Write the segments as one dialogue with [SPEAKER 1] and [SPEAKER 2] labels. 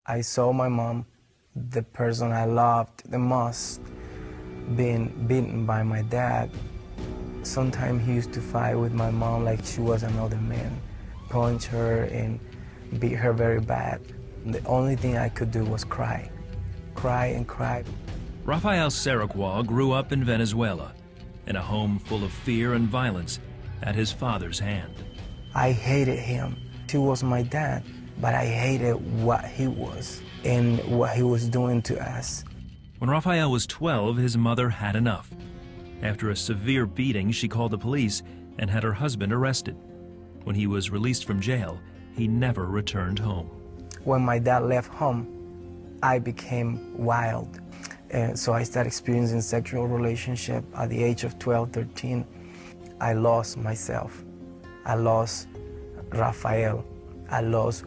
[SPEAKER 1] I saw my mom, the person I loved the most, being beaten by my dad. Sometimes he used to fight with my mom like she was another man, punch her and beat her very bad. The only thing I could do was cry and cry.
[SPEAKER 2] Rafael Saracual grew up in Venezuela, in a home full of fear and violence at his father's hand.
[SPEAKER 1] I hated him. He was my dad, but I hated what he was and what he was doing to us.
[SPEAKER 2] When Rafael was 12, his mother had enough. After a severe beating, she called the police and had her husband arrested. When he was released from jail, he never returned home.
[SPEAKER 1] When my dad left home, I became wild. And so I started experiencing sexual relationship at the age of 12, 13. I lost myself. I lost Rafael. I lost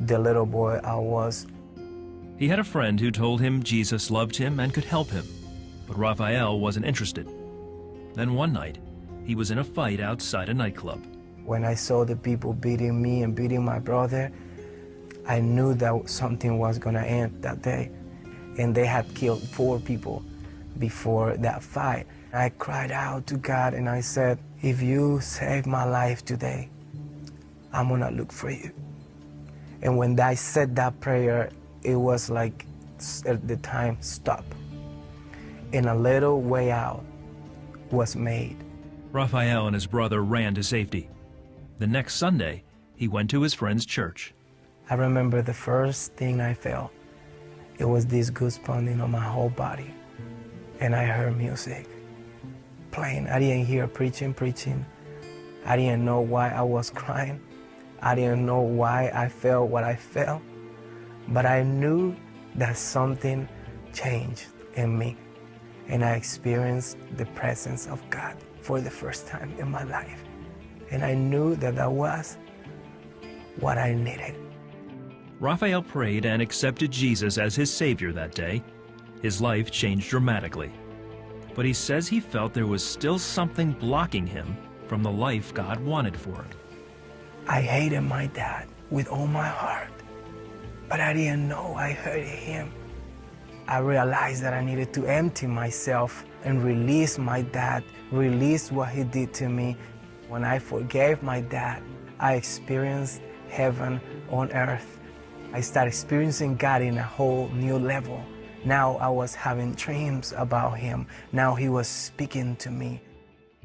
[SPEAKER 1] the little boy I was.
[SPEAKER 2] He had a friend who told him Jesus loved him and could help him, but Rafael wasn't interested. Then one night, he was in a fight outside a nightclub.
[SPEAKER 1] When I saw the people beating me and beating my brother, I knew that something was gonna end that day. And they had killed 4 people before that fight. I cried out to God and I said, if you save my life today, I'm gonna look for you. And when I said that prayer, it was like the time stopped. And a little way out was made.
[SPEAKER 2] Rafael and his brother ran to safety. The next Sunday, he went to his friend's church.
[SPEAKER 1] I remember the first thing I felt. It was this goosebumps on my whole body. And I heard music playing. I didn't hear preaching. I didn't know why I was crying. I didn't know why I felt what I felt. But I knew that something changed in me. And I experienced the presence of God for the first time in my life. And I knew that that was what I needed.
[SPEAKER 2] Rafael prayed and accepted Jesus as his Savior that day. His life changed dramatically. But he says he felt there was still something blocking him from the life God wanted for him.
[SPEAKER 1] I hated my dad with all my heart, but I didn't know I hated him. I realized that I needed to empty myself and release my dad, release what he did to me. When I forgave my dad, I experienced heaven on earth. I started experiencing God in a whole new level. Now I was having dreams about him. Now he was speaking to me.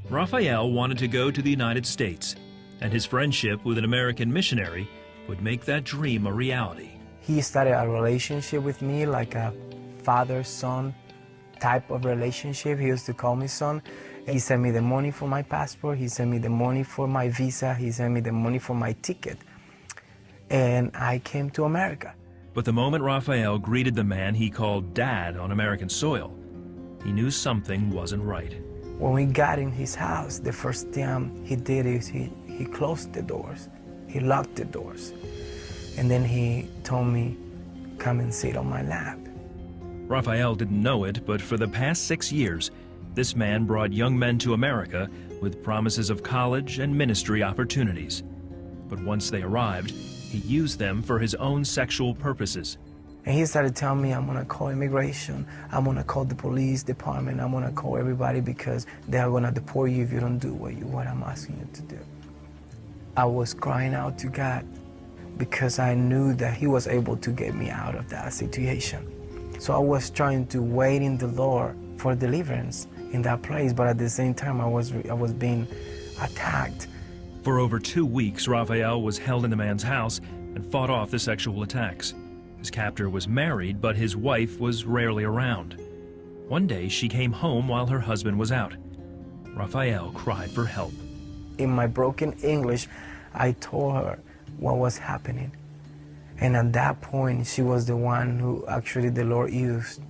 [SPEAKER 2] Rafael wanted to go to the United States, and his friendship with an American missionary would make that dream a reality.
[SPEAKER 1] He started a relationship with me like a father-son type of relationship. He used to call me son. He sent me the money for my passport. He sent me the money for my visa. He sent me the money for my ticket. And I came to America.
[SPEAKER 2] But the moment Rafael greeted the man he called Dad on American soil, he knew something wasn't right.
[SPEAKER 1] When we got in his house, the first thing he did is he closed the doors. He locked the doors. And then he told me, come and sit on my lap.
[SPEAKER 2] Rafael didn't know it, but for the past 6 years, this man brought young men to America with promises of college and ministry opportunities. But once they arrived, he used them for his own sexual purposes.
[SPEAKER 1] And he started telling me, I'm gonna call immigration, I'm gonna call the police department, I'm gonna call everybody because they're gonna deport you if you don't do what I'm asking you to do. I was crying out to God because I knew that he was able to get me out of that situation. So I was trying to wait in the Lord for deliverance in that place, but at the same time I was being attacked.
[SPEAKER 2] For over 2 weeks, Rafael was held in the man's house and fought off the sexual attacks. His captor was married, but his wife was rarely around. One day, she came home while her husband was out. Rafael cried for help.
[SPEAKER 1] In my broken English, I told her what was happening. And at that point, she was the one who actually the Lord used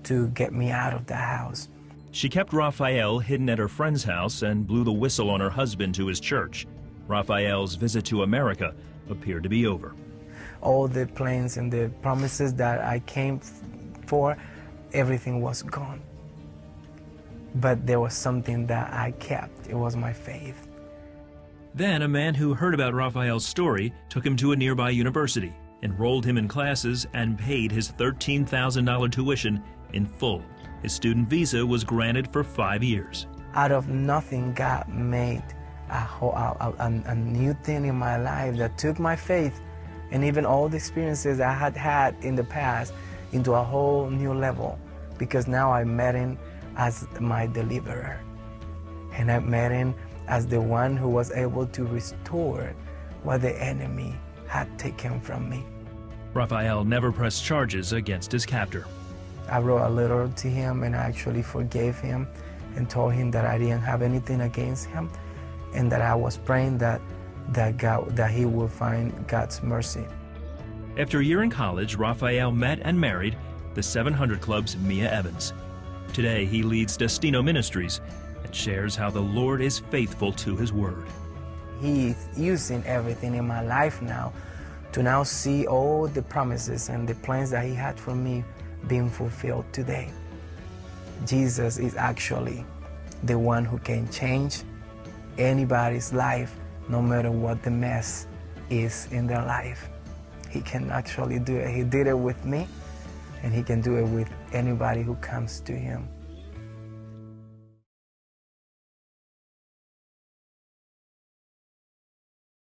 [SPEAKER 1] to get me out of the house.
[SPEAKER 2] She kept Rafael hidden at her friend's house and blew the whistle on her husband to his church. Rafael's visit to America appeared to be over.
[SPEAKER 1] All the plans and the promises that I came for, everything was gone. But there was something that I kept. It was my faith.
[SPEAKER 2] Then a man who heard about Rafael's story took him to a nearby university. enrolled him in classes, and paid his $13,000 tuition in full. His student visa was granted for 5 years.
[SPEAKER 1] Out of nothing, God made a new thing in my life that took my faith and even all the experiences I had had in the past into a whole new level, because now I met him as my deliverer. And I met him as the one who was able to restore what the enemy had taken from me.
[SPEAKER 2] Rafael never pressed charges against his captor.
[SPEAKER 1] I wrote a letter to him and I actually forgave him and told him that I didn't have anything against him and that I was praying that he would find God's mercy.
[SPEAKER 2] After a year in college, Rafael met and married the 700 Club's Mia Evans. Today, he leads Destino Ministries and shares how the Lord is faithful to his word.
[SPEAKER 1] He's using everything in my life now to now see all the promises and the plans that he had for me being fulfilled today. Jesus is actually the one who can change anybody's life, no matter what the mess is in their life. He can actually do it. He did it with me, and he can do it with anybody who comes to him.